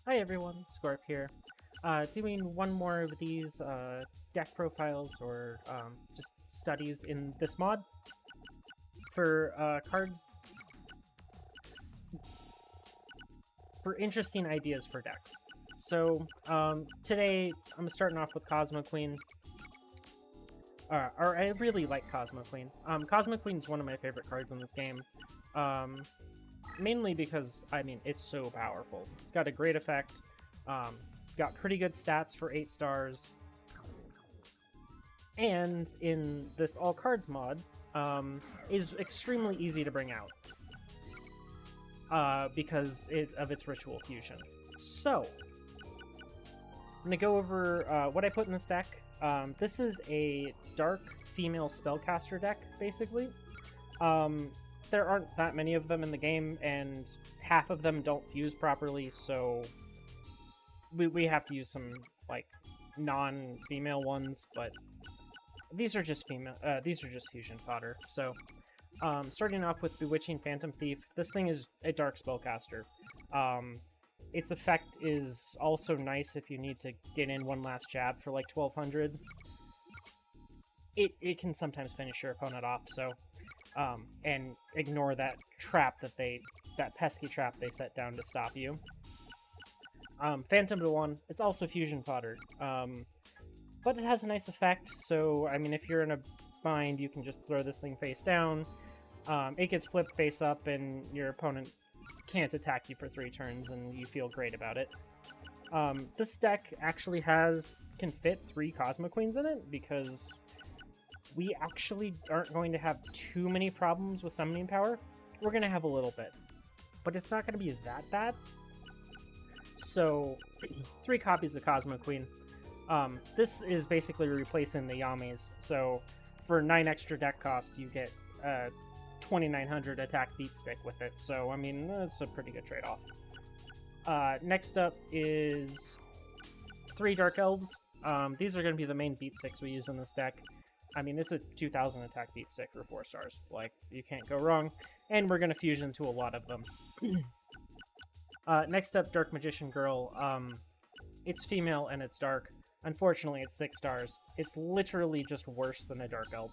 Hi everyone, Scorp here. Doing one more of these deck profiles or just studies in this mod for cards for interesting ideas for decks. So today I'm starting off with Cosmo Queen. Or I really like Cosmo Queen. Cosmo Queen is one of my favorite cards in this game. Um, Mainly because, I mean, it's so powerful. It's got a great effect. Um, got pretty good stats for 8 stars. And in this all cards mod, is extremely easy to bring out because of its ritual fusion. So, I'm gonna go over what I put in this deck. This is a dark female spellcaster deck, basically. There aren't that many of them in the game, and half of them don't fuse properly, so we have to use some like non-female ones, but these are just female. These are just fusion fodder. So, starting off with Bewitching Phantom Thief. This thing is a dark spellcaster. Its effect is also nice if you need to get in one last jab for like 1200. It can sometimes finish your opponent off. So, and ignore that trap that pesky trap they set down to stop you. Phantom to 1. It's also fusion fodder. But it has a nice effect, so, I mean, if you're in a bind, you can just throw this thing face down. It gets flipped face up, and your opponent can't attack you for 3 turns, and you feel great about it. This deck actually can fit 3 Cosmo Queens in it, because we actually aren't going to have too many problems with summoning power. We're going to have a little bit, but it's not going to be that bad. So, 3 copies of Cosmo Queen. This is basically replacing the Yamis. So for 9 extra deck cost, you get 2900 attack beat stick with it. So, I mean, that's a pretty good trade-off. Next up is 3 Dark Elves. These are going to be the main beat sticks we use in this deck. I mean, it's a 2000 attack beat stick for 4 stars. Like, you can't go wrong. And we're going to fusion to a lot of them. Next up, Dark Magician Girl. It's female and it's dark. Unfortunately, it's 6 stars. It's literally just worse than a Dark Elf.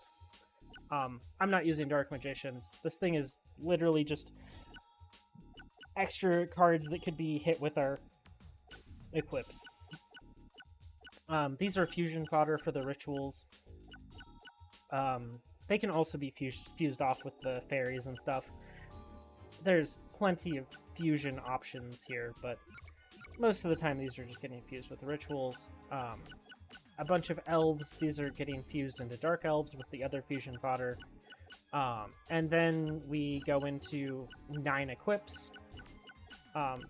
I'm not using Dark Magicians. This thing is literally just extra cards that could be hit with our equips. These are fusion fodder for the rituals. They can also be fused off with the fairies and stuff. There's plenty of fusion options here, but most of the time these are just getting fused with the rituals. A bunch of elves, these are getting fused into dark elves with the other fusion fodder. And then we go into 9 equips.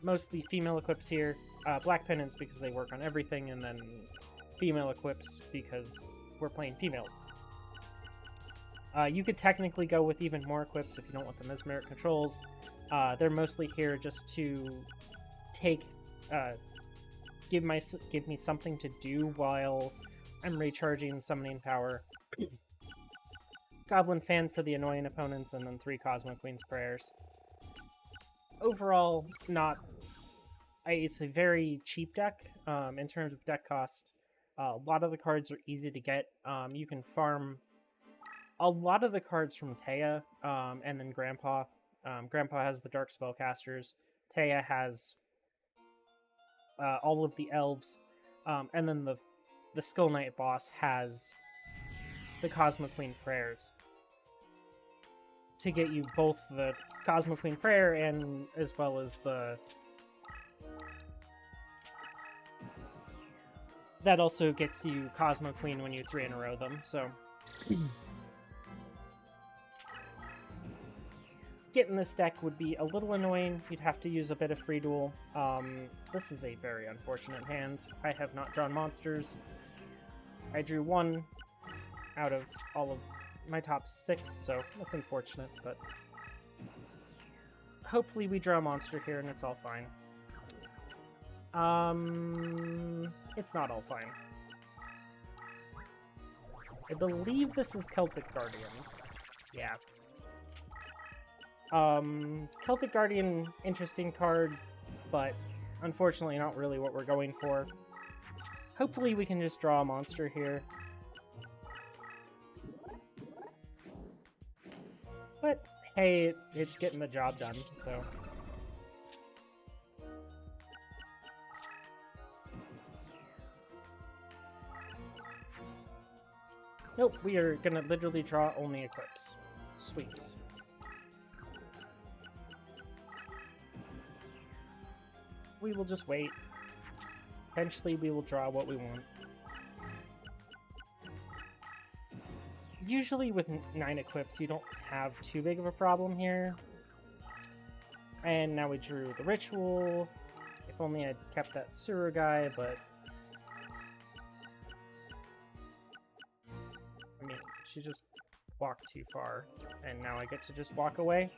Mostly female equips here. Black Pennants because they work on everything, and then female equips because we're playing females. You could technically go with even more equips if you don't want the mesmeric controls. They're mostly here just to give me something to do while I'm recharging summoning power. Goblin Fan for the annoying opponents, and then 3 Cosmo Queen's Prayers. Overall, it's a very cheap deck in terms of deck cost. A lot of the cards are easy to get. You can farm a lot of the cards from Taya, and then Grandpa. Grandpa has the Dark Spellcasters. Taya has all of the elves, and then the Skull Knight boss has the Cosmo Queen Prayers to get you both the Cosmo Queen Prayer and as well as that also gets you Cosmo Queen when you 3 in a row them. So getting this deck would be a little annoying. You'd have to use a bit of free duel. This is a very unfortunate hand. I have not drawn monsters. I drew 1 out of all of my top 6, so that's unfortunate, but hopefully we draw a monster here and it's all fine. It's not all fine. I believe this is Celtic Guardian. Yeah. Celtic Guardian, interesting card, but Unfortunately, not really what we're going for. Hopefully we can just draw a monster here. But, hey, it's getting the job done, so... Nope, we are gonna literally draw only equips. Sweet. We will just wait. Eventually we will draw what we want. Usually with 9 equips you don't have too big of a problem here. And now we drew the ritual. If only I'd kept that sewer guy, but... I mean, she just walked too far, and now I get to just walk away.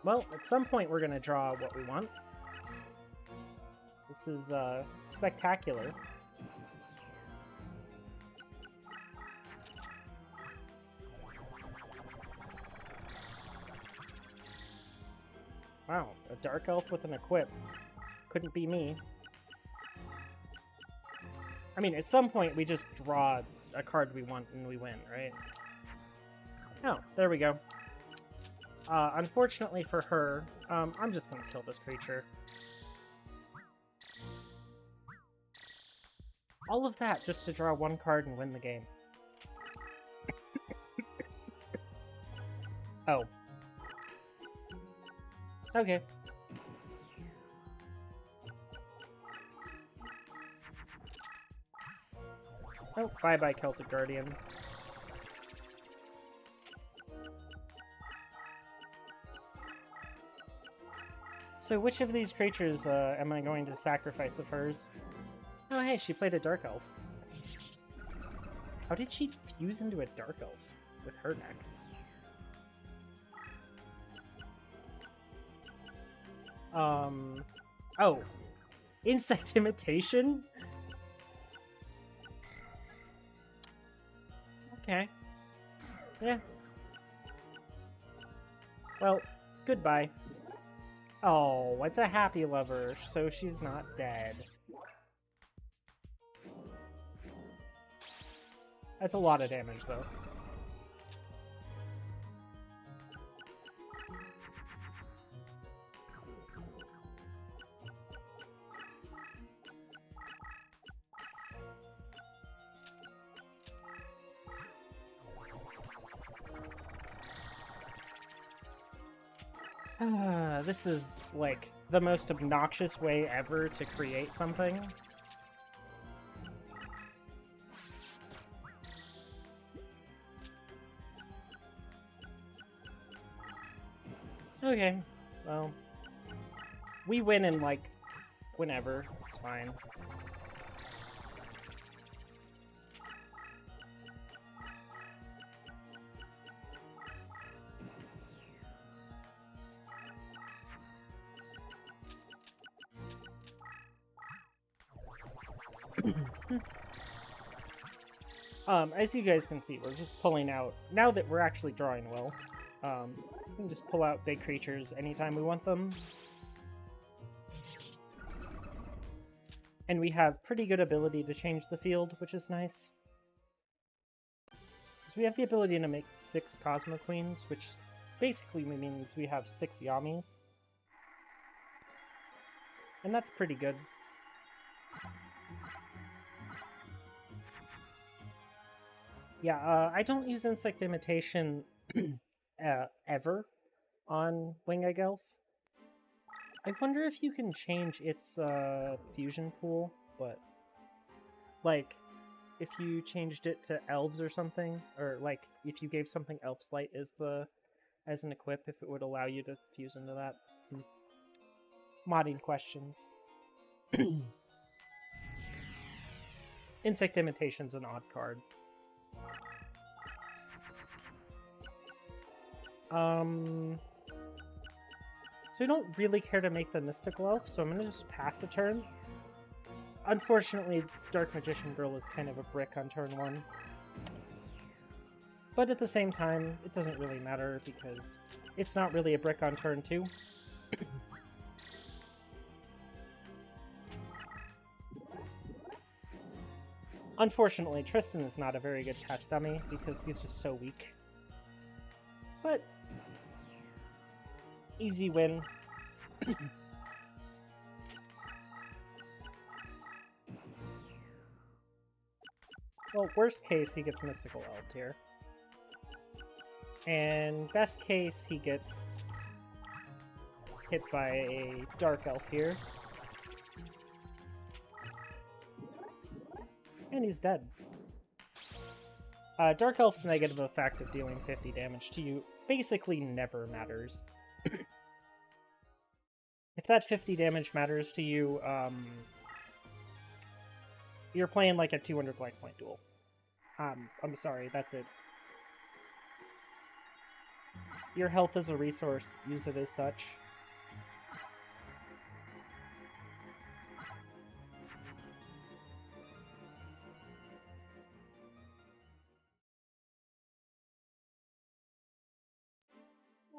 Well, at some point we're going to draw what we want. This is spectacular. Wow, a dark elf with an equip. Couldn't be me. I mean, at some point we just draw a card we want and we win, right? Oh, there we go. Unfortunately for her, I'm just gonna kill this creature. All of that just to draw one card and win the game. Oh. Okay. Oh, bye-bye, Celtic Guardian. So which of these creatures am I going to sacrifice of hers? Oh hey, she played a Dark Elf. How did she fuse into a Dark Elf with her deck? Oh. Insect Imitation? Okay. Yeah. Well, goodbye. Oh, it's a happy lover, so she's not dead. That's a lot of damage, though. This is, like, the most obnoxious way ever to create something. Okay, well, we win in, like, whenever. It's fine. As you guys can see, we're just pulling out, now that we're actually drawing well, we can just pull out big creatures anytime we want them. And we have pretty good ability to change the field, which is nice. So we have the ability to make 6 Cosmo Queens, which basically means we have 6 Yamis. And that's pretty good. Yeah, I don't use Insect Imitation ever on Wing-Egg Elf. I wonder if you can change its fusion pool, but like if you changed it to elves or something, or like if you gave something Elf Slight as an equip, if it would allow you to fuse into that. Modding questions. Insect Imitation's an odd card. So I don't really care to make the Mystical Elf, so I'm going to just pass a turn. Unfortunately, Dark Magician Girl is kind of a brick on turn 1. But at the same time, it doesn't really matter because it's not really a brick on turn 2. Unfortunately, Tristan is not a very good test dummy because he's just so weak. But easy win. Well, worst case, he gets Mystical Elf here. And best case, he gets hit by a Dark Elf here. And he's dead. Dark Elf's negative effect of dealing 50 damage to you basically never matters. If that 50 damage matters to you, you're playing like a 200 life point duel. I'm sorry, that's it. Your health is a resource, use it as such.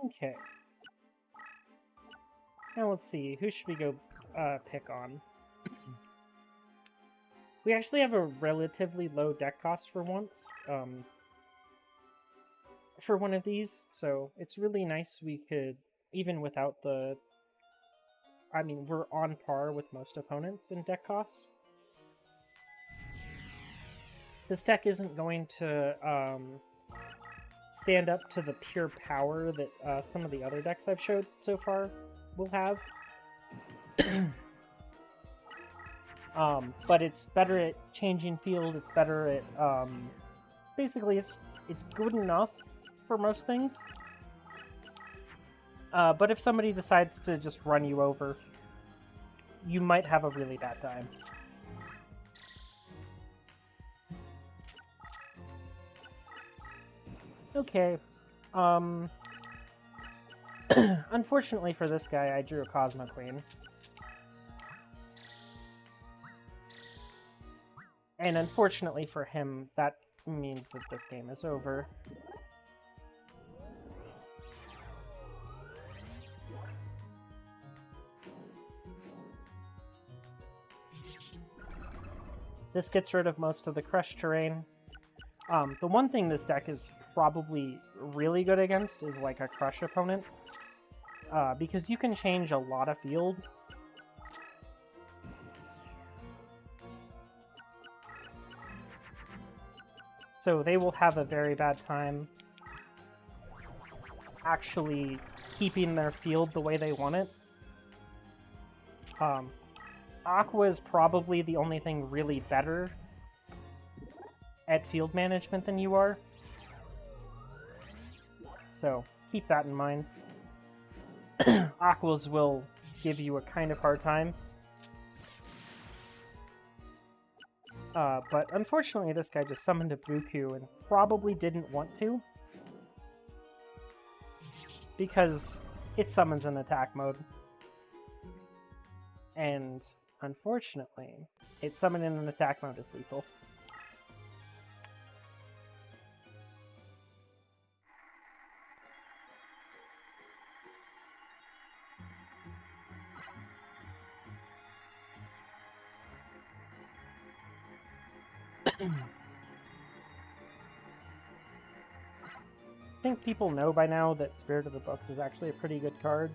Okay. Now let's see, who should we go pick on? We actually have a relatively low deck cost for once, for one of these, so it's really nice we could, even without the... I mean, we're on par with most opponents in deck cost. This deck isn't going to stand up to the pure power that some of the other decks I've showed so far will have. But it's better at changing field, it's better at, basically it's good enough for most things. But if somebody decides to just run you over, you might have a really bad time. Okay, unfortunately for this guy, I drew a Cosmo Queen. And unfortunately for him, that means that this game is over. This gets rid of most of the crush terrain. The one thing this deck is probably really good against is like a crush opponent. Because you can change a lot of field. So they will have a very bad time actually keeping their field the way they want it. Aqua is probably the only thing really better at field management than you are. So keep that in mind. Aquas will give you a kind of hard time. But unfortunately this guy just summoned a Buku and probably didn't want to. Because it summons in attack mode. And unfortunately, it summoned in an attack mode is lethal. I think people know by now that Spirit of the Books is actually a pretty good card.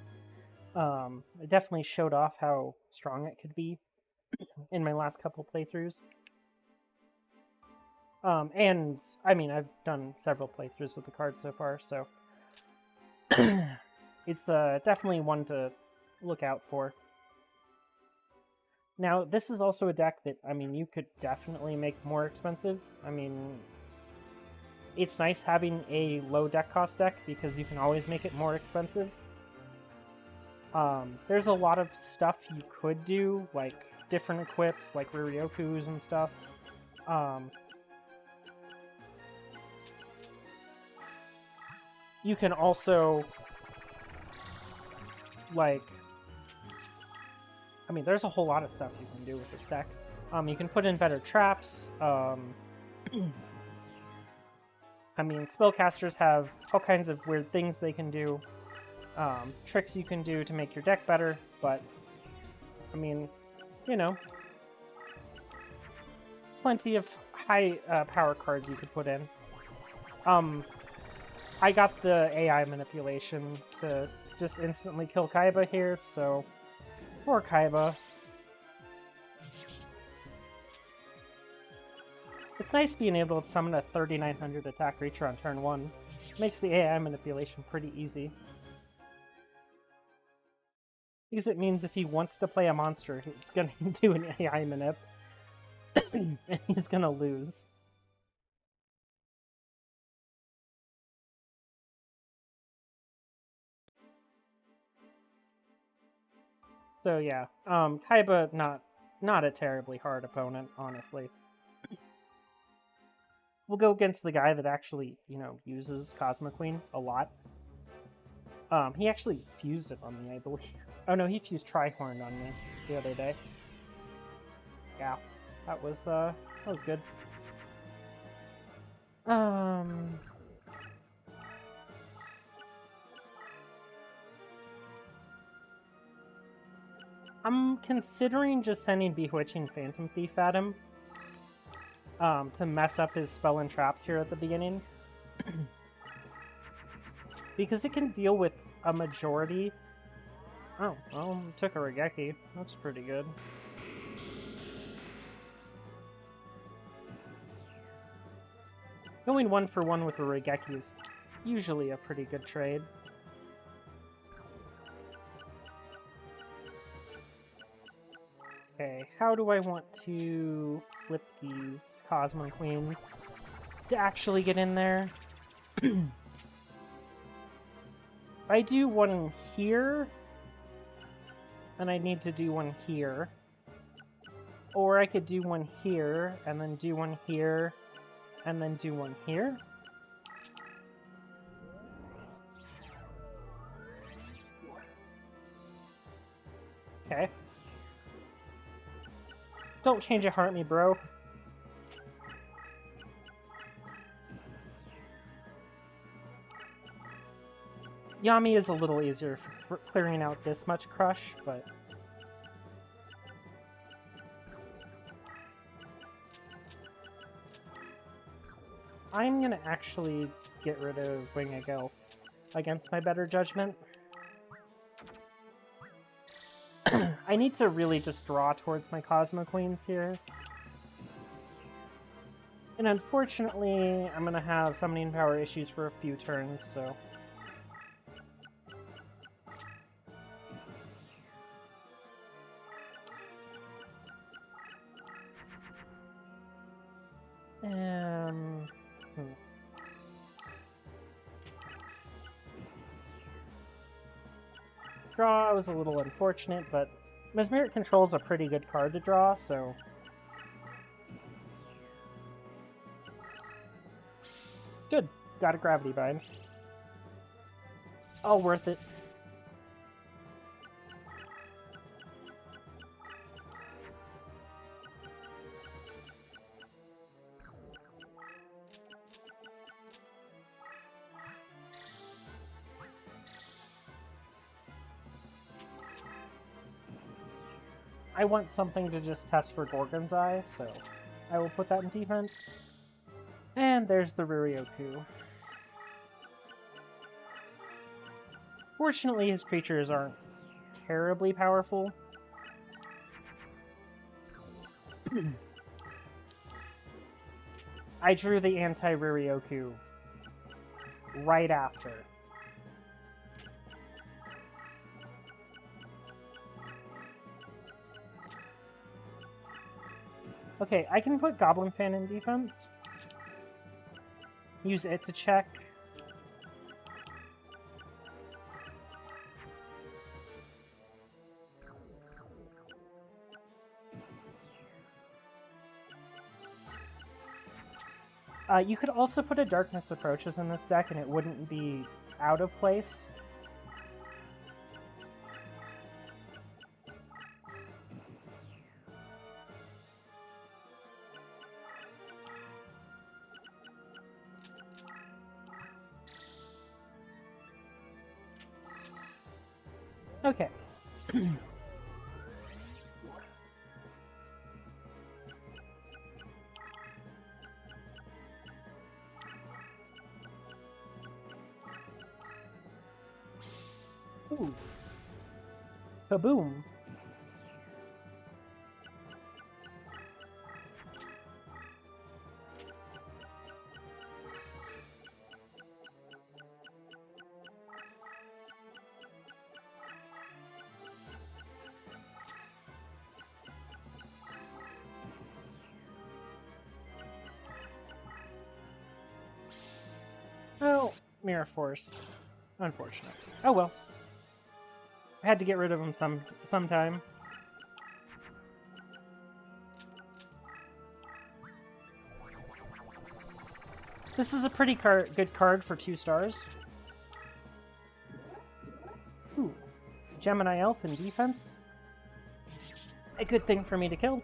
It definitely showed off how strong it could be in my last couple playthroughs. And, I mean, I've done several playthroughs with the card so far, so it's definitely one to look out for. Now, this is also a deck that, I mean, you could definitely make more expensive. I mean, it's nice having a low deck cost deck because you can always make it more expensive. There's a lot of stuff you could do, like different equips, like Ruryokus and stuff. You can also like, I mean, there's a whole lot of stuff you can do with this deck. You can put in better traps. I mean, spellcasters have all kinds of weird things they can do, tricks you can do to make your deck better, but, I mean, you know, plenty of high power cards you could put in. I got the AI manipulation to just instantly kill Kaiba here, so poor Kaiba. It's nice being able to summon a 3900 attack creature on turn 1. Makes the AI manipulation pretty easy. Because it means if he wants to play a monster, he's gonna do an AI manip. And he's gonna lose. So yeah, Kaiba not a terribly hard opponent, honestly. We'll go against the guy that actually, you know, uses Cosmo Queen a lot. He actually fused it on me, I believe. Oh no, he fused Trihorn on me the other day. Yeah, that was good. I'm considering just sending Bewitching Phantom Thief at him. To mess up his spell and traps here at the beginning. Because it can deal with a majority. Oh, well, took a Regeki. That's pretty good. Going 1-for-1 with a Regeki is usually a pretty good trade. Okay, how do I want to flip these Cosmo Queens to actually get in there? I do one here, and I need to do one here. Or I could do one here, and then do one here, and then do one here. Okay. Don't change a heart me, bro. Yami is a little easier for clearing out this much crush, but... I'm gonna actually get rid of Winged Elf against my better judgment. I need to really just draw towards my Cosmo Queens here. And unfortunately, I'm gonna have summoning power issues for a few turns, so... Draw was a little unfortunate, but Mesmeric Control is a pretty good card to draw, so... Good. Got a Gravity Bind. All worth it. I want something to just test for Gorgon's Eye, so I will put that in defense. And there's the Riryoku. Fortunately, his creatures aren't terribly powerful. I drew the anti-Riryoku right after. Okay, I can put Goblin Fan in defense. Use it to check. You could also put a Darkness Approaches in this deck and it wouldn't be out of place. Okay. Ooh. Kaboom. Oh, Mirror Force. Unfortunate. Oh well. I had to get rid of him sometime. This is a pretty good card for 2 stars. Ooh, Gemini Elf in defense. It's a good thing for me to kill.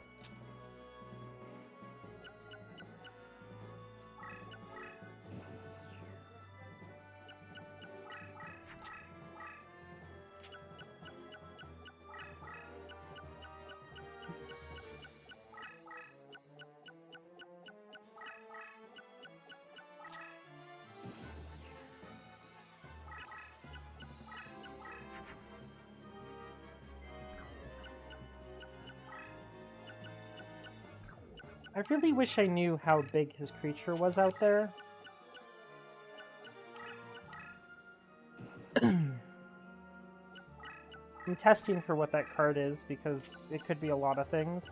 I really wish I knew how big his creature was out there. I'm testing for what that card is because it could be a lot of things.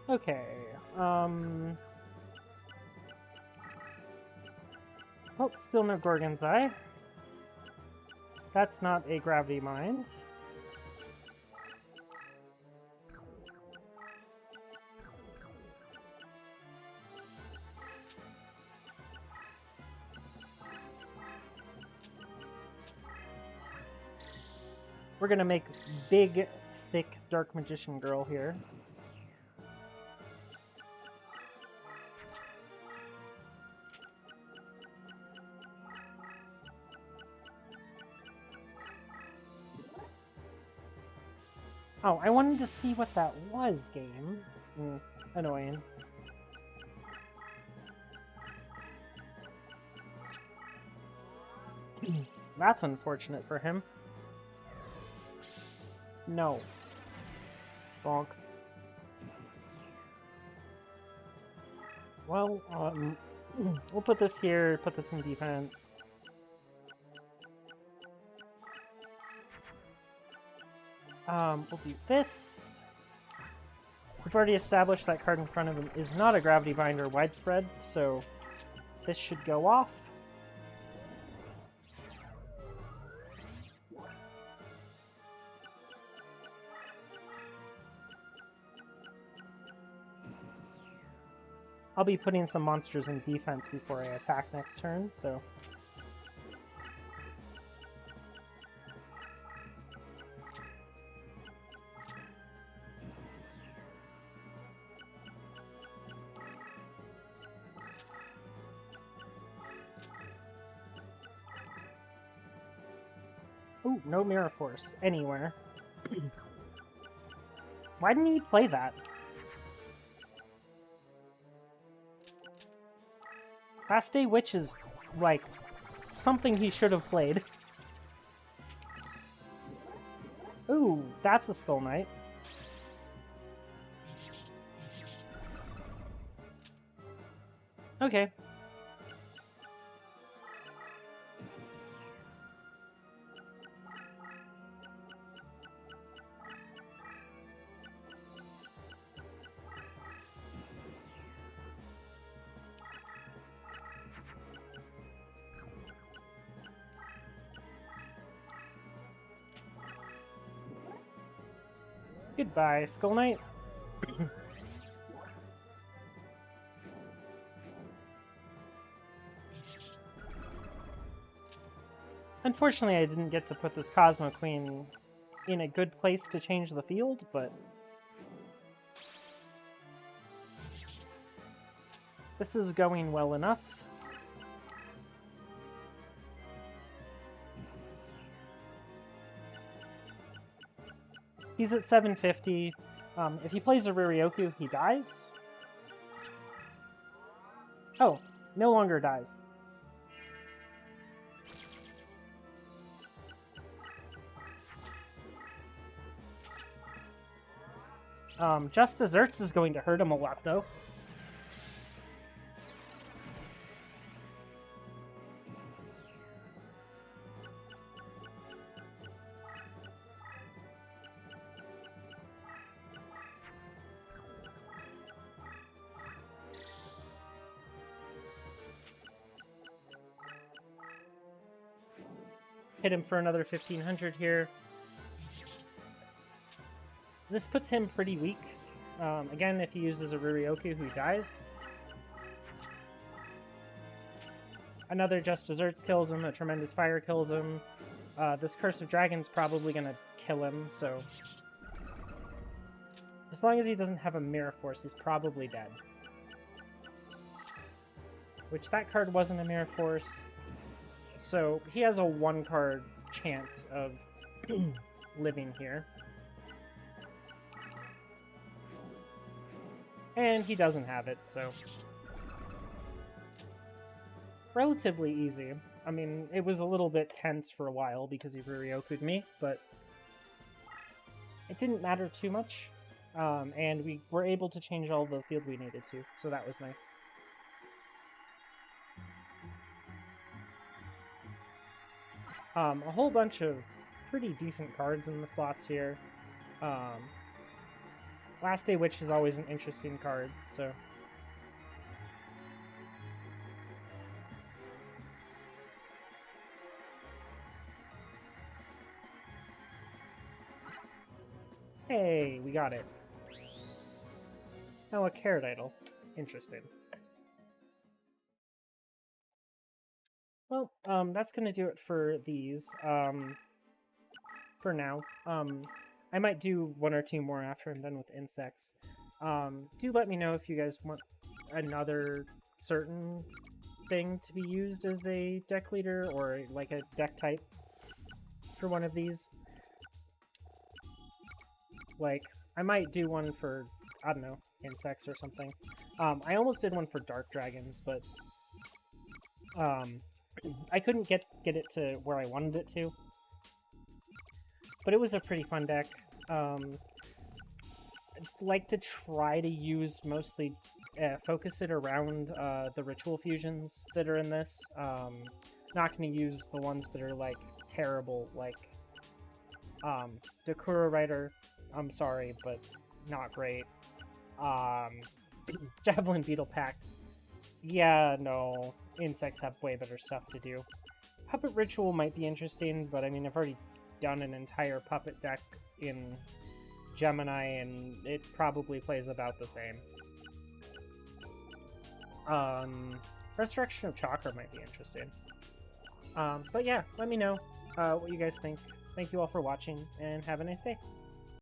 Okay, oh, still no Gorgon's Eye. That's not a Gravity Mind. We're gonna make big, thick Dark Magician Girl here. Oh, I wanted to see what that was, game. Annoying. That's unfortunate for him. No. Bonk. Well, we'll put this here, put this in defense. We'll do this. We've already established that card in front of him is not a Gravity Bind or Widespread, so this should go off. I'll be putting some monsters in defense before I attack next turn, so... Ooh, no Mirror Force anywhere. Why didn't he play that? Last Day Witch is, like, something he should have played. Ooh, that's a Skull Knight. Okay. Goodbye, Skull Knight. Unfortunately, I didn't get to put this Cosmo Queen in a good place to change the field, but this is going well enough. He's at 750. If he plays a Riryoku, he dies. Oh, no longer dies. Just Desserts is going to hurt him a lot, though. Hit him for another 1500 here. This puts him pretty weak. Again, if he uses a Riryoku, who dies. Another Just Desserts kills him, a Tremendous Fire kills him. This Curse of Dragon's probably gonna kill him, so... As long as he doesn't have a Mirror Force, he's probably dead. Which, that card wasn't a Mirror Force. So, he has a 1-card chance of living here. And he doesn't have it, so... Relatively easy. I mean, it was a little bit tense for a while because he Riryoku'd me, but... It didn't matter too much. And we were able to change all the field we needed to, so that was nice. A whole bunch of pretty decent cards in the slots here. Last Day Witch is always an interesting card, so... Hey, we got it. Oh, a Carrot Idol. Interesting. Well, that's gonna do it for these, for now. I might do 1 or 2 more after I'm done with insects. Do let me know if you guys want another certain thing to be used as a deck leader, or like a deck type for one of these. Like, I might do one for, I don't know, insects or something. I almost did one for Dark Dragons, but I couldn't get it to where I wanted it to. But it was a pretty fun deck. I'd like to try to use mostly, focus it around the ritual fusions that are in this. Not going to use the ones that are, like, terrible, like Dakura Rider. I'm sorry, but not great. Javelin Beetle Pact. Yeah, no. Insects have way better stuff to do. Puppet Ritual might be interesting, but I mean, I've already done an entire puppet deck in Gemini, and it probably plays about the same. Resurrection of Chakra might be interesting. But yeah, let me know what you guys think. Thank you all for watching, and have a nice day.